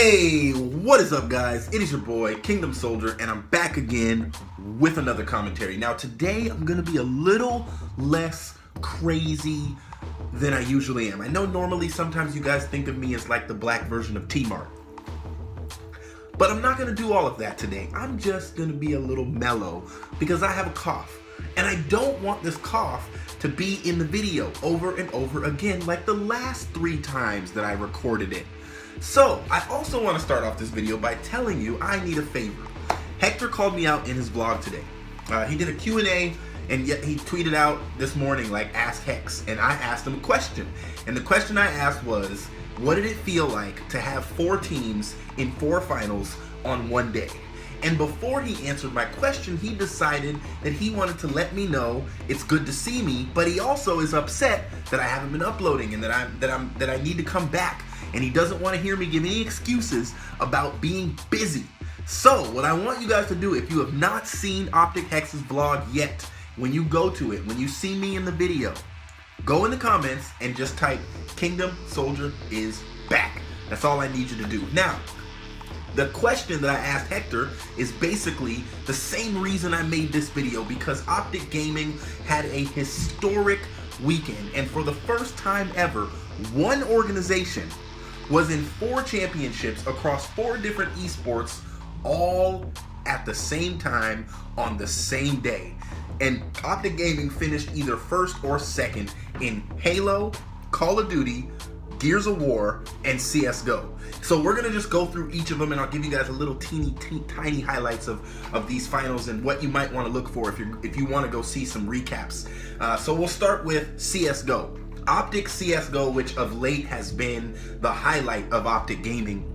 Hey, what is up, guys? It is your boy, Kingdom Soldier, and I'm back again with another commentary. Now, today I'm going to be a little less crazy than I usually am. I know normally sometimes you guys think of me as like the black version of T-Mart, but I'm not going to do all of that today. I'm just going to be a little mellow because I have a cough, and I don't want this cough to be in the video over and over again like the last 3 times that I recorded it. So, I also want to start off this video by telling you I need a favor. Hector called me out in his vlog today. He did a Q&A, and yet he tweeted out this morning like, Ask Hex, and I asked him a question. And the question I asked was, what did it feel like to have 4 teams in 4 finals on one day? And before he answered my question, he decided that he wanted to let me know it's good to see me, but he also is upset that I haven't been uploading and that I need to come back. And he doesn't want to hear me give any excuses about being busy. So what I want you guys to do, if you have not seen OpTic Hex's vlog yet, when you go to it, when you see me in the video, go in the comments and just type Kingdom Soldier is back. That's all I need you to do. Now, the question that I asked Hector is basically the same reason I made this video, because OpTic Gaming had a historic weekend, and for the first time ever, one organization was in 4 championships across 4 different esports, all at the same time on the same day. And OpTic Gaming finished either first or second in Halo, Call of Duty, Gears of War, and CSGO. So we're gonna just go through each of them, and I'll give you guys a little tiny highlights of these finals and what you might want to look for if you want to go see some recaps. So we'll start with CSGO. OpTic CSGO, which of late has been the highlight of OpTic Gaming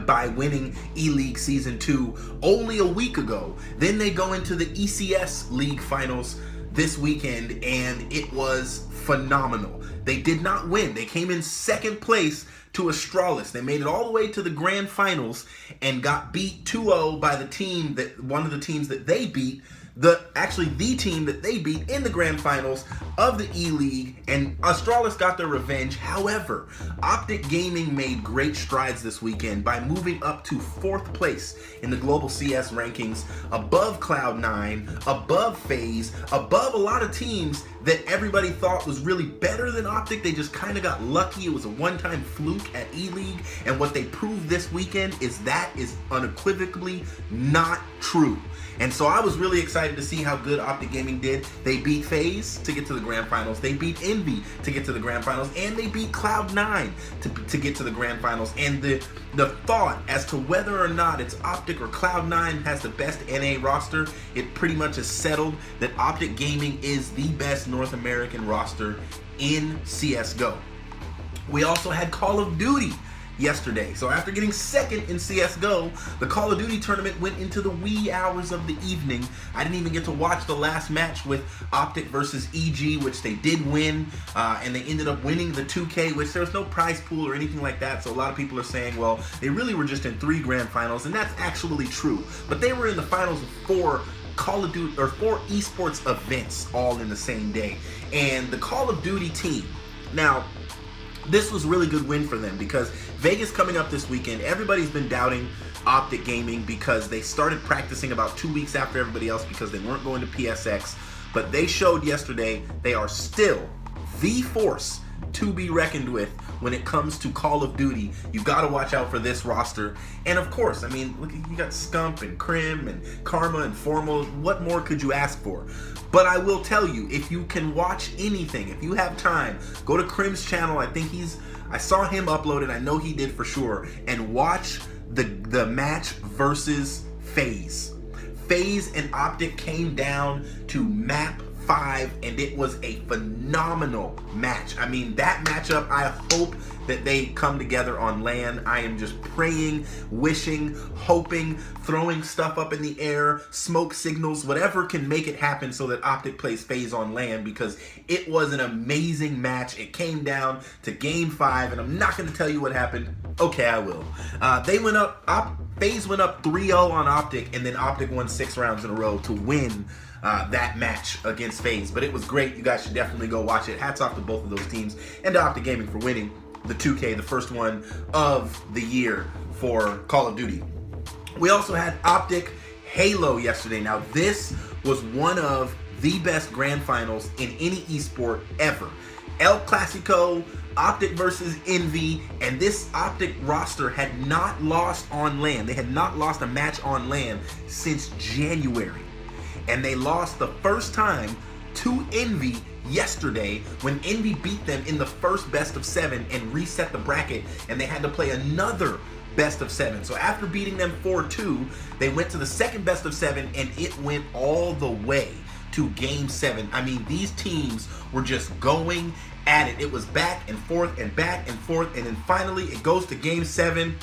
by winning E-League Season 2 only a week ago. Then they go into the ECS League Finals this weekend, and it was phenomenal. They did not win. They came in 2nd place to Astralis. They made it all the way to the Grand Finals and got beat 2-0 by the team one of the teams that they beat. Actually the team that they beat in the Grand Finals of the E-League, and Astralis got their revenge. However, OpTic Gaming made great strides this weekend by moving up to 4th place in the global CS rankings, above Cloud9, above FaZe, above a lot of teams that everybody thought was really better than OpTic. They just kind of got lucky. It was a one-time fluke at E-League, and what they proved this weekend is that is unequivocally not true. And so I was really excited to see how good OpTic Gaming did. They beat FaZe to get to the Grand Finals. They beat Envy to get to the Grand Finals. And they beat Cloud9 to get to the Grand Finals. And the thought as to whether or not it's OpTic or Cloud9 has the best NA roster, it pretty much is settled that OpTic Gaming is the best North American roster in CSGO. We also had Call of Duty yesterday. So after getting 2nd in CSGO, the Call of Duty tournament went into the wee hours of the evening. I didn't even get to watch the last match with OpTic versus EG, which they did win, and they ended up winning the 2K, which there's no prize pool or anything like that. So a lot of people are saying, well, they really were just in 3 Grand Finals, and that's actually true. But they were in the finals of 4 Call of Duty or 4 esports events all in the same day. And the Call of Duty team, now, this was a really good win for them because Vegas coming up this weekend, everybody's been doubting OpTic Gaming because they started practicing about 2 weeks after everybody else because they weren't going to PSX. But they showed yesterday they are still the force to be reckoned with when it comes to Call of Duty. You've got to watch out for this roster. And of course, I mean, look, you got Scump and Crim and Karma and Formal. What more could you ask for? But I will tell you, if you can watch anything, if you have time, go to Crim's channel. I saw him upload it. I know he did for sure. And watch the match versus FaZe. FaZe and OpTic came down to map 5, and it was a phenomenal match. I mean, that matchup, I hope that they come together on LAN. I am just praying, wishing, hoping, throwing stuff up in the air, smoke signals, whatever can make it happen so that OpTic plays FaZe on LAN, because it was an amazing match. It came down to game 5, and I'm not going to tell you what happened. Okay, I will. They went up, FaZe went up 3-0 on OpTic, and then OpTic won 6 rounds in a row to win that match against FaZe. But it was great. You guys should definitely go watch it. Hats off to both of those teams and to OpTic Gaming for winning the 2K, the first one of the year for Call of Duty. We also had OpTic Halo yesterday. Now this was one of the best grand finals in any esport ever. El Clasico, OpTic versus Envy, and this OpTic roster had not lost on LAN. They had not lost a match on LAN since January. And they lost the first time to Envy yesterday when Envy beat them in the first best of 7 and reset the bracket, and they had to play another best of 7. So after beating them 4-2, they went to the second best of 7, and it went all the way to game 7. I mean, these teams were just going at it. It was back and forth and back and forth, and then finally it goes to game 7,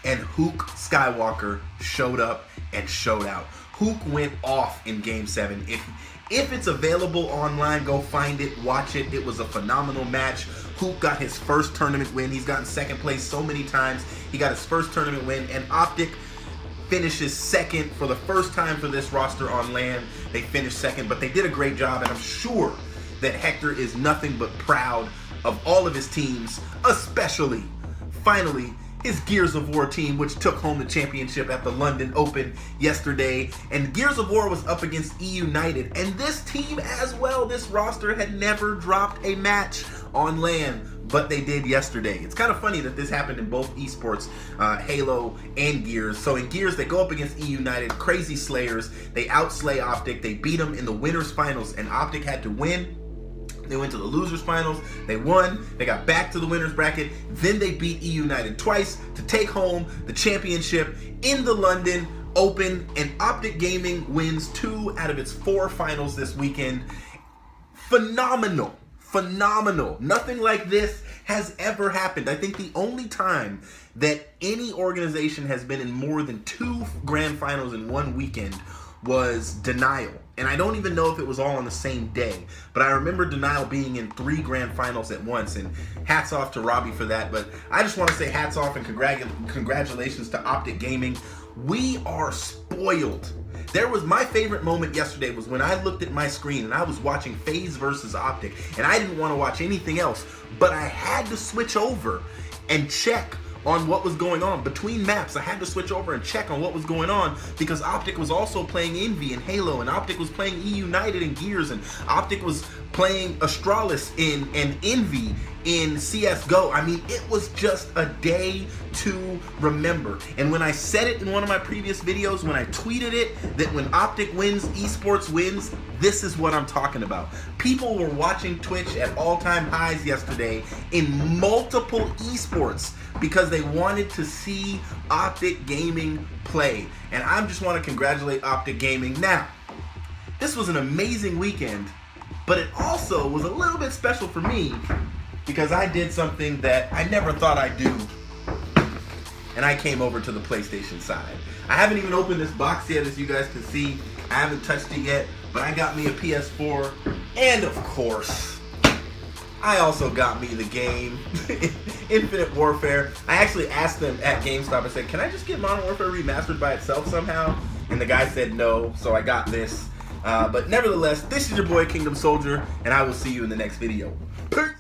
and Hook Skywalker showed up and showed out. Hook went off in game 7. If it's available online, go find it, watch it. It was a phenomenal match. Hook got his first tournament win. He's gotten second place so many times. He got his first tournament win, and OpTic finishes second for the first time for this roster on LAN. They finished second, but they did a great job, and I'm sure that Hector is nothing but proud of all of his teams, especially, finally, his Gears of War team, which took home the championship at the London Open yesterday. And Gears of War was up against E-United, and this team as well, this roster had never dropped a match on LAN, but they did yesterday. It's kind of funny that this happened in both esports, Halo and Gears. So in Gears, they go up against E-United, crazy slayers. They outslay OpTic. They beat them in the winners finals, and OpTic had to win. They went to the losers finals, they won, they got back to the winners bracket, then they beat E-United twice to take home the championship in the London Open, and OpTic Gaming wins 2 out of its 4 finals this weekend. Phenomenal, phenomenal. Nothing like this has ever happened. I think the only time that any organization has been in more than 2 grand finals in one weekend was Denial. And I don't even know if it was all on the same day, but I remember Denial being in 3 grand finals at once, and hats off to Robbie for that. But I just want to say hats off and congratulations to OpTic Gaming. We are spoiled. My favorite moment yesterday was when I looked at my screen and I was watching FaZe versus OpTic, and I didn't want to watch anything else, but I had to switch over and check on what was going on. Between maps, I had to switch over and check on what was going on because OpTic was also playing Envy and Halo, and OpTic was playing E-United and Gears, and OpTic was playing Astralis and Envy in CSGO. I mean, it was just a day to remember. And when I said it in one of my previous videos, when I tweeted it, that when OpTic wins, esports wins, this is what I'm talking about. People were watching Twitch at all-time highs yesterday in multiple esports because they wanted to see OpTic Gaming play. And I just want to congratulate OpTic Gaming. Now, this was an amazing weekend, but it also was a little bit special for me because I did something that I never thought I'd do, and I came over to the PlayStation side. I haven't even opened this box yet, as you guys can see. I haven't touched it yet, but I got me a PS4, and of course, I also got me the game, Infinite Warfare. I actually asked them at GameStop, I said, can I just get Modern Warfare Remastered by itself somehow? And the guy said no, so I got this. But nevertheless, this is your boy Kingdom Soldier, and I will see you in the next video. Peace!